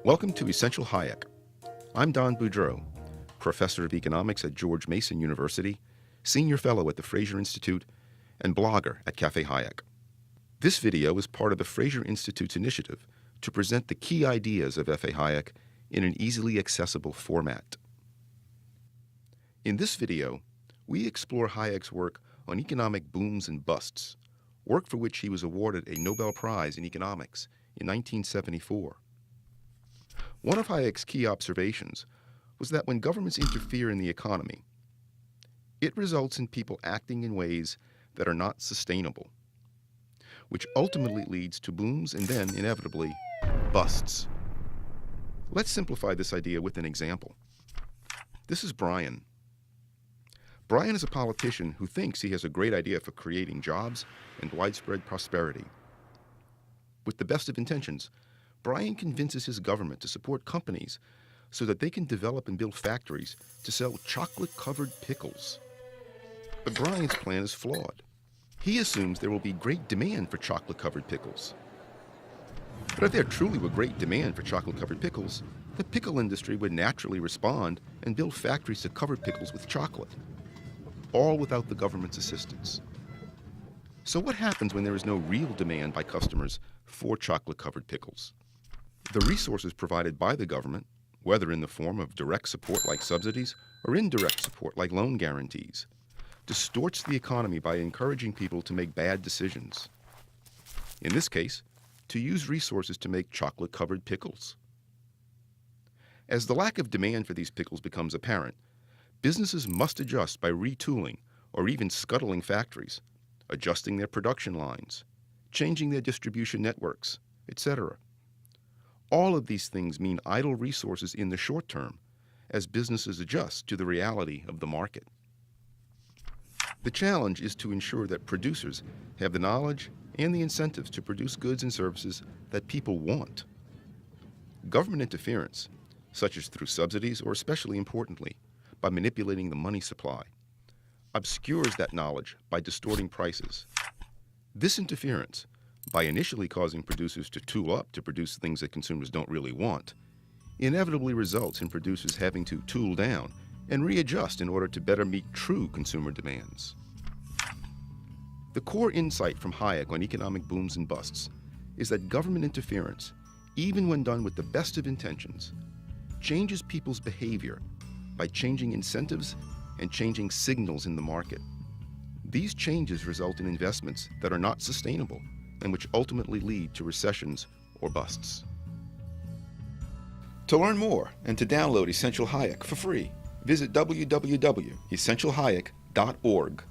Welcome to Essential Hayek. I'm Don Boudreau, professor of economics at George Mason University, senior fellow at the Fraser Institute, and blogger at Cafe Hayek. This video is part of the Fraser Institute's initiative to present the key ideas of F.A. Hayek in an easily accessible format. In this video, we explore Hayek's work on economic booms and busts, work for which he was awarded a Nobel Prize in Economics in 1974. One of Hayek's key observations was that when governments interfere in the economy, it results in people acting in ways that are not sustainable, which ultimately leads to booms and then, inevitably, busts. Let's simplify this idea with an example. This is Brian. Brian is a politician who thinks he has a great idea for creating jobs and widespread prosperity. With the best of intentions, Brian convinces his government to support companies so that they can develop and build factories to sell chocolate-covered pickles. But Brian's plan is flawed. He assumes there will be great demand for chocolate-covered pickles. But if there truly were great demand for chocolate-covered pickles, the pickle industry would naturally respond and build factories to cover pickles with chocolate, all without the government's assistance. So what happens when there is no real demand by customers for chocolate-covered pickles? The resources provided by the government, whether in the form of direct support like subsidies or indirect support like loan guarantees, distorts the economy by encouraging people to make bad decisions. In this case, to use resources to make chocolate-covered pickles. As the lack of demand for these pickles becomes apparent, businesses must adjust by retooling or even scuttling factories, adjusting their production lines, changing their distribution networks, etc. All of these things mean idle resources in the short term as businesses adjust to the reality of the market. The challenge is to ensure that producers have the knowledge and the incentives to produce goods and services that people want. Government interference, such as through subsidies or, especially importantly, by manipulating the money supply, obscures that knowledge by distorting prices. This interference, by initially causing producers to tool up to produce things that consumers don't really want, inevitably results in producers having to tool down and readjust in order to better meet true consumer demands. The core insight from Hayek on economic booms and busts is that government interference, even when done with the best of intentions, changes people's behavior by changing incentives and changing signals in the market. These changes result in investments that are not sustainable and which ultimately lead to recessions or busts. To learn more and to download Essential Hayek for free, visit www.essentialhayek.org.